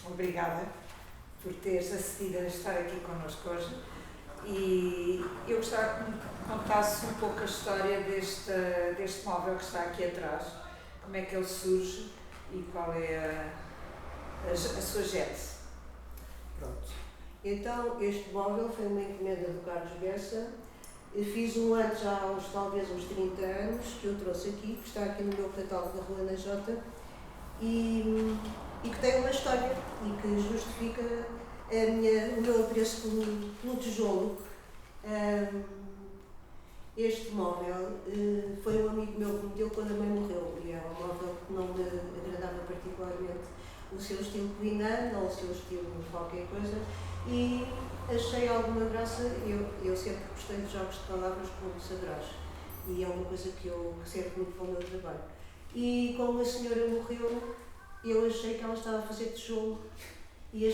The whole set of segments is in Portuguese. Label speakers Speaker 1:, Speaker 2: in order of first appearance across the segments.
Speaker 1: obrigada por teres acedido a estar aqui connosco hoje. E eu gostava que me contasse um pouco a história deste móvel que está aqui atrás, como é que ele surge e qual é a sua gênese.
Speaker 2: Pronto. Então, este móvel foi uma encomenda do Carlos Bessa. Eu fiz um antes, há talvez uns 30 anos, que eu trouxe aqui, que está aqui no meu catálogo da Rua Jota, e que tem uma história e que justifica o meu apreço pelo tijolo. Este móvel foi um amigo meu que me deu quando a mãe morreu, e é um móvel que não me agradava particularmente o seu estilo covinano ou o seu estilo qualquer coisa, e achei alguma graça. Eu sempre gostei de jogos de palavras, como saberás, e é uma coisa que eu serve muito para o meu trabalho. E como a senhora morreu, eu achei que ela estava a fazer tijolo, e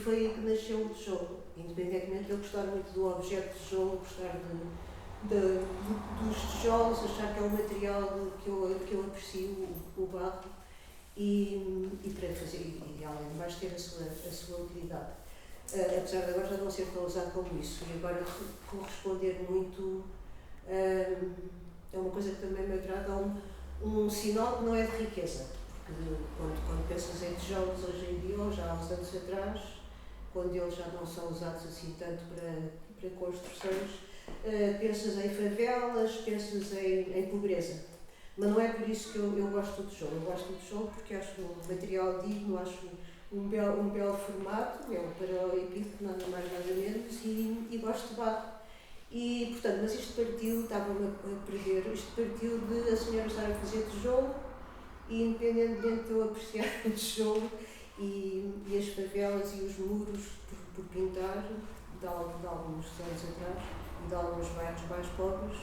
Speaker 2: foi aí que nasceu o tijolo. Independentemente de eu gostar muito do objeto de tijolo, gostar dos tijolos, achar que é um material que eu aprecio, o barro, e para fazer, e além de mais ter a sua utilidade. Apesar de agora já não ser tão usado como isso, e agora corresponder muito é uma coisa que também me agrada, um sinal que não é de riqueza, porque quando pensas em tijolos hoje em dia, ou já há uns anos atrás, quando eles já não são usados assim tanto para construções, pensas em favelas, pensas em pobreza. Mas não é por isso que eu gosto do tijolo. Eu gosto do tijolo porque acho um material digno, acho um belo formato, é um paralelepípedo, nada mais nada menos, e gosto de barro. E, portanto, mas isto partiu, estava-me a perder, isto partiu de a senhora estar a fazer tijolo, e independentemente de eu apreciar o tijolo e as favelas e os muros por pintar, de alguns anos atrás, e de alguns bairros mais pobres,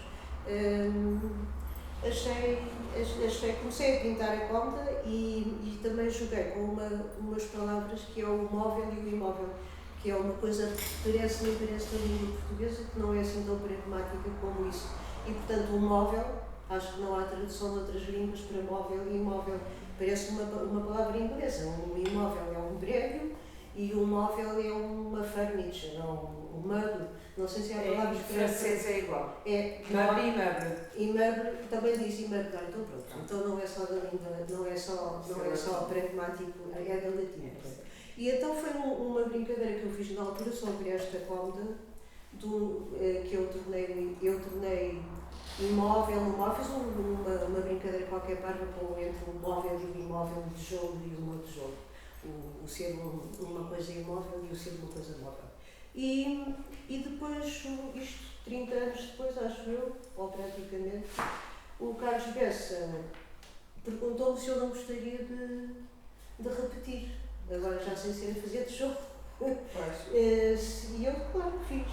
Speaker 2: comecei a pintar a cômoda e também joguei com umas palavras que é o móvel e o imóvel, que é uma coisa que parece da língua portuguesa, que não é assim tão pragmática como isso. E, portanto, o móvel, acho que não há tradução de outras línguas para móvel e imóvel. Parece uma palavra inglesa. Um imóvel é um prédio e um móvel é uma furniture, um meuble. Não sei se há palavras
Speaker 1: em francês é igual. Meuble e meuble.
Speaker 2: E meuble também diz imeuble. Então pronto. Então não é só da língua, não é só pragmático, é da latina. E então foi uma brincadeira que eu fiz na altura sobre esta cômoda, que eu tornei imóvel, fiz uma brincadeira qualquer parva entre o móvel e o imóvel, o tijolo e o não tijolo. O ser uma coisa imóvel e o ser uma coisa móvel. E depois, isto 30 anos depois, acho eu, ou praticamente, o Carlos Bessa perguntou-me se eu não gostaria de repetir. Agora já sem ser a fazer tijolo. E eu, claro, fiz.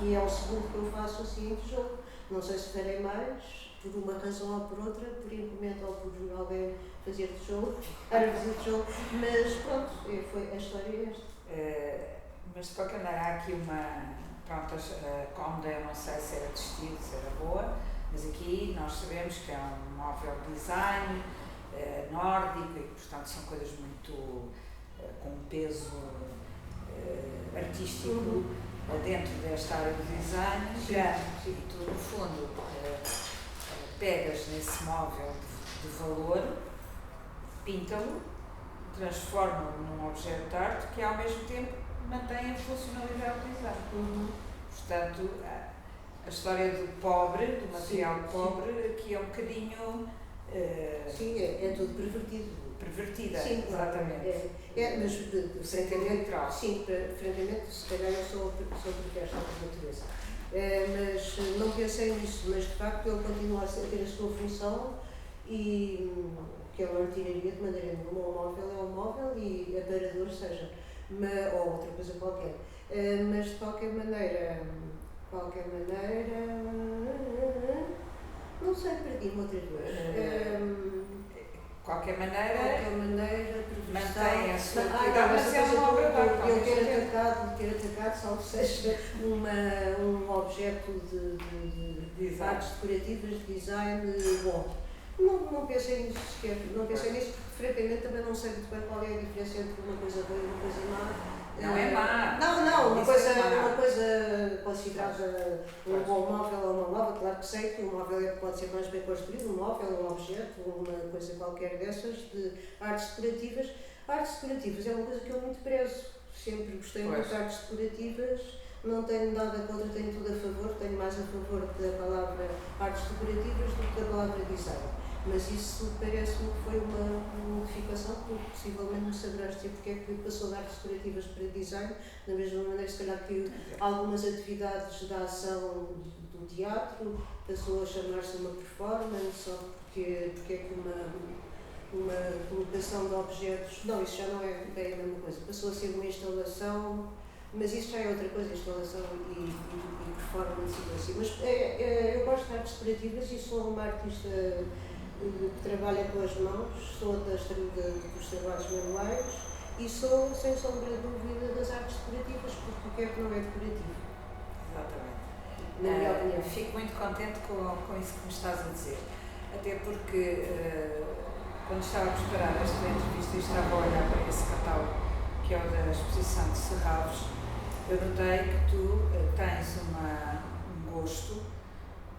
Speaker 2: E é o segundo que eu faço assim em tijolo. Não sei se farei mais, por uma razão ou por outra, por encomenda ou por alguém fazer tijolo, mas pronto, a história é esta.
Speaker 1: Mas de qualquer maneira há aqui pronto, a cômoda eu não sei se era de estilo, se era boa, mas aqui nós sabemos que é um móvel design nórdico e portanto são coisas muito com um peso artístico dentro desta área do design, e tu no fundo pegas nesse móvel de valor, pinta-lo, transforma-o num objeto de arte que ao mesmo tempo mantém a funcionalidade do design. Portanto, a história do pobre, do material pobre, aqui é um bocadinho...
Speaker 2: sim, é tudo pervertido.
Speaker 1: Pervertida,
Speaker 2: sim,
Speaker 1: exatamente.
Speaker 2: Mas francamente, sim, francamente, se calhar eu sou perversa por natureza. Mas não pensei nisso, mas de facto ele continua a ter a sua função, e que é uma artilharia de maneira nenhuma. O móvel é um móvel e aparador seja, ou outra coisa qualquer. Mas de qualquer maneira, não sei, perdi-me outra vez.
Speaker 1: De qualquer maneira mantém a sua
Speaker 2: utilidade, mas é uma obra de arte. Eu ter atacado, salvo seja um objeto de artes decorativas, de design bom. Não pensei nisso sequer, não pensei nisso porque francamente também não sei muito bem qual é a diferença entre uma coisa boa e uma coisa má.
Speaker 1: Não é má.
Speaker 2: Não, uma
Speaker 1: Má.
Speaker 2: coisa considerada um bom móvel ou uma móvel, claro que sei que um móvel pode ser mais bem construído, um móvel, um objeto, uma coisa qualquer dessas, de artes decorativas. Artes decorativas é uma coisa que eu muito prezo, sempre gostei muito de artes decorativas, não tenho nada contra, tenho tudo a favor, tenho mais a favor da palavra artes decorativas do que da palavra design. Mas isso parece-me que foi uma modificação, porque possivelmente me saberás dizer porque é que passou de artes decorativas para design, da mesma maneira se calhar que algumas atividades da ação do teatro passou a chamar-se uma performance, ou porque é que uma colocação de objetos, não, isso já não é bem a mesma coisa, passou a ser uma instalação, mas isso já é outra coisa, instalação e performance e assim. Mas eu gosto de artes decorativas e sou uma artista que trabalha com as mãos, sou dos trabalhos manuais e sou, sem sombra de dúvida, das artes decorativas, porque o que é que não é decorativo?
Speaker 1: Exatamente.
Speaker 2: Na minha opinião.
Speaker 1: Fico muito contente com isso que me estás a dizer, até porque quando estava a preparar esta entrevista e estava a olhar para esse catálogo, que é o da exposição de Serralves, eu notei que tu tens um gosto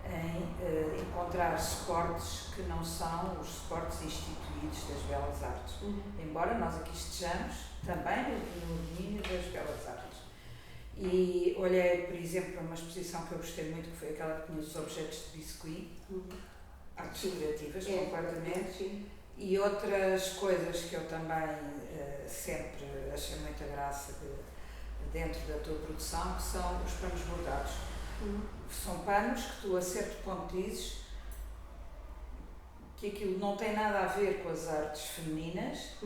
Speaker 1: em encontrar suportes que não são os suportes instituídos das belas artes. Embora nós aqui estejamos também no domínio das belas artes. E olhei, por exemplo, para uma exposição que eu gostei muito, que foi aquela que tinha os objetos de biscuit, artes decorativas, completamente.
Speaker 2: Sim.
Speaker 1: E outras coisas que eu também sempre achei muita graça dentro da tua produção, que são os panos bordados. São panos que tu a certo ponto dizes que aquilo não tem nada a ver com as artes femininas,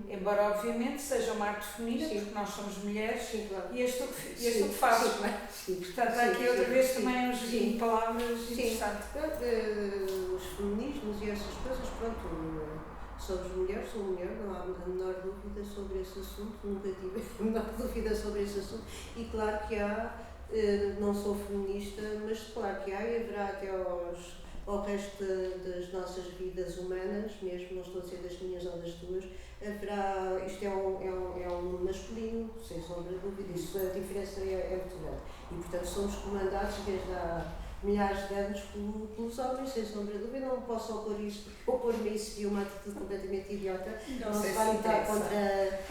Speaker 1: embora obviamente seja uma arte feminina, porque nós somos mulheres,
Speaker 2: claro.
Speaker 1: E és tu que fazes, não é? Portanto, há aqui outra vez também um joguinho de palavras interessante.
Speaker 2: Os feminismos e essas coisas, pronto, somos mulheres, sou mulher, não há a menor dúvida sobre esse assunto, nunca tive a menor dúvida sobre esse assunto, e claro que há, não sou feminista, mas claro que há e haverá até ao resto das nossas vidas humanas, mesmo não estou a dizer das minhas ou das tuas, haverá, isto é um masculino, sem sombra de dúvida, isso, a diferença é muito grande. E portanto somos comandados desde há milhares de anos pelos homens, sem sombra de dúvida, não posso opor-me a isso seria uma atitude completamente idiota, não se vai lutar contra,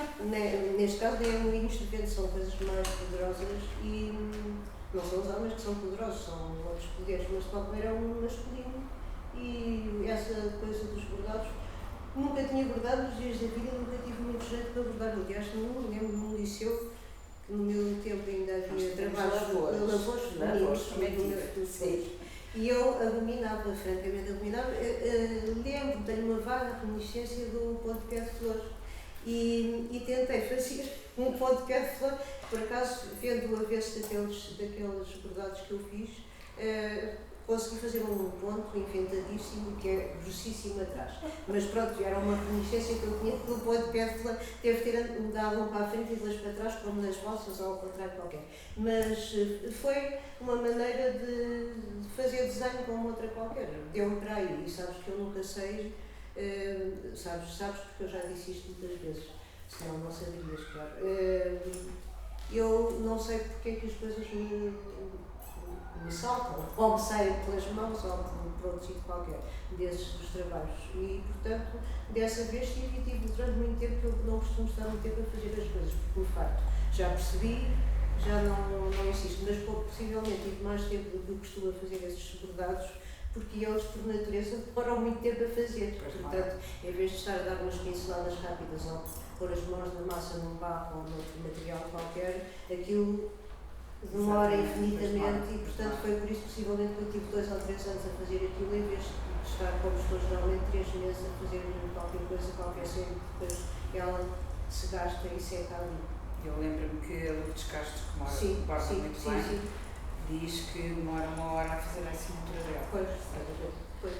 Speaker 2: neste caso nem moinhos de vento, são coisas mais poderosas e não são os homens que são poderosos, são outros poderes, mas de qualquer maneira é um masculino e essa coisa dos bordados, nunca tinha bordado nos dias da vida, nunca tive muito jeito para bordar, aliás, num liceu, que no meu tempo ainda havia trabalhos de lavouros, e eu abominava, francamente abominava, lembro, tenho uma vaga reminiscência do ponto de pé de flores e tentei fazer um ponto de pé de flores, por acaso, vendo o avesso daqueles bordados que eu fiz, consegui fazer um ponto inventadíssimo que é grossíssimo atrás. Mas pronto, era uma reminiscência que eu tinha do ponto de pé de flor, deve ter dado um para a frente e dois para trás, como nas valsas ou ao contrário qualquer. Mas foi uma maneira de fazer desenho como outra qualquer. Deu-me para aí, e sabes que eu nunca sei, sabes porque eu já disse isto muitas vezes, senão não saberias, claro. Eu não sei porque é que as coisas me saltam, ou me saem pelas mãos, ou por outro sítio qualquer, dos trabalhos. E, portanto, dessa vez tive durante muito tempo que eu não costumo estar muito tempo a fazer as coisas, porque, de facto, já percebi, já não insisto, mas possivelmente tive mais tempo do que eu costumo a fazer esses bordados, porque eles, por natureza, demoram muito tempo a fazer. Portanto, em vez de estar a dar umas pinceladas rápidas ou pôr as mãos na massa num barro ou noutro material qualquer, aquilo demora infinitamente e, portanto, foi por isso possivelmente que eu tive 2 ou 3 anos a fazer aquilo, em vez de estar como estou geralmente 3 meses a fazer qualquer coisa, qualquer cena, depois ela se gasta e seca ali.
Speaker 1: Eu lembro-me que a Lourdes Castro, que borda muito bem, diz que demora 1 hora a fazer a assinatura dela.
Speaker 2: Pois.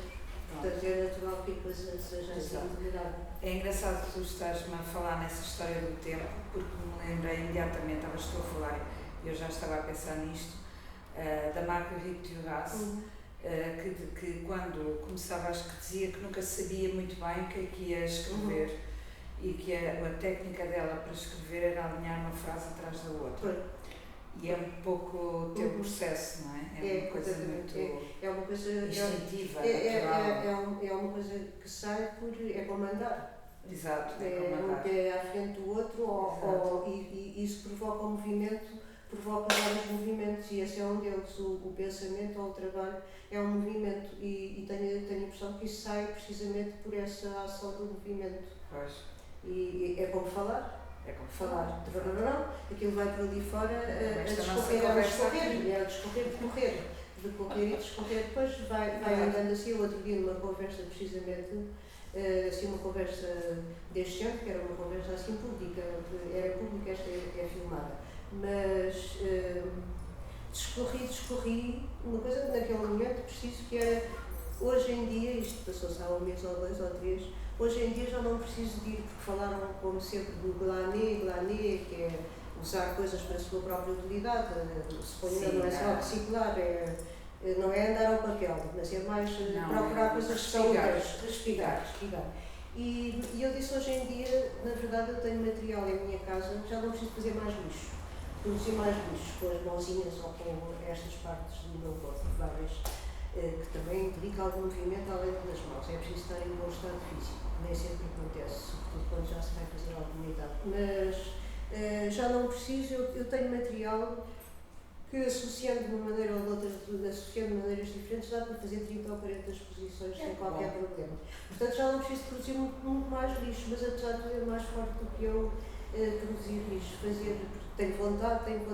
Speaker 2: Portanto, é natural que a coisa seja assim demorada.
Speaker 1: É engraçado que tu estás-me a falar nessa história do tempo, porque me lembrei imediatamente, estavas tu a falar, eu já estava a pensar nisto, da marca Rico de Horace, que quando começava, acho que dizia que nunca sabia muito bem o que ia escrever e que a técnica dela para escrever era alinhar uma frase atrás da outra. E é um pouco o teu processo, não é? É uma coisa muito
Speaker 2: é uma coisa
Speaker 1: instintiva,
Speaker 2: natural. É uma coisa que sai é como andar.
Speaker 1: Exato,
Speaker 2: um pé à frente do outro, e isso provoca um movimento, provoca vários movimentos, e esse é um deles. O pensamento ou o trabalho é um movimento, e tenho a impressão que isso sai precisamente por essa ação do movimento.
Speaker 1: Pois.
Speaker 2: E é como falar.
Speaker 1: É como falar.
Speaker 2: Aquilo vai para ali fora a discorrer, e discorrer, depois vai andando assim. O outro dia, numa conversa, precisamente, assim, uma conversa deste ano, que era uma conversa assim pública, esta é filmada, mas discorri uma coisa naquele momento preciso, que era, hoje em dia, isto passou-se há um mês ou 2 ou 3, hoje em dia já não preciso de ir, porque falaram como sempre do glané, que é usar coisas para a sua própria utilidade. Suponho não é só reciclar, não é andar ao papel, mas é mais procurar coisas que são úteis, respirar. E eu disse, hoje em dia, na verdade, eu tenho material em minha casa, já não preciso fazer mais lixo. Produzir mais lixo com as mãozinhas ou com estas partes do meu corpo, várias, que também implica algum movimento além das mãos. É preciso estar em bom estado físico, nem sempre acontece, sobretudo quando já se vai fazer alguma idade. Mas já não preciso, eu tenho material que, associando de uma maneira ou de outra, associando de maneiras diferentes, dá para fazer 30 ou 40 exposições sem qualquer problema. Portanto, já não preciso produzir muito mais lixo, mas apesar de tudo é mais forte do que eu produzir lixo, tenho vontade, tenho que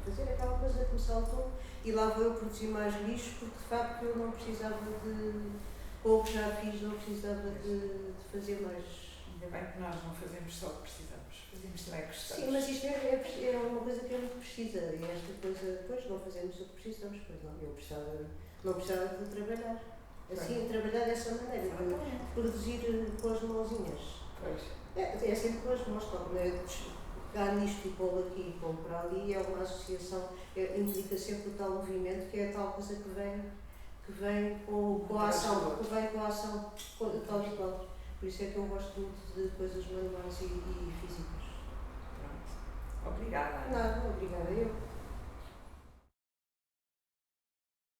Speaker 2: fazer aquela coisa que me saltou, e lá vou eu produzir mais lixo, porque de facto eu não precisava com o que já fiz, não precisava de fazer mais.
Speaker 1: Ainda bem que nós não fazemos só o que precisamos, fazemos também o que gostamos.
Speaker 2: Sim, mas isto é uma coisa que é muito precisa, e esta coisa, depois não fazemos o que precisamos, pois não, eu não precisava de trabalhar, assim, trabalhar dessa maneira, de produzir com as mãozinhas.
Speaker 1: Pois.
Speaker 2: É sempre com as mãos, pegar nisto e pô-lo aqui e pô-lo para ali, é uma associação, implica sempre o tal movimento, que é a tal coisa que vem com a ação, tal e qual. Por isso é que eu gosto muito de coisas manuais e físicas.
Speaker 1: Pronto. Obrigada.
Speaker 2: Nada, obrigada eu.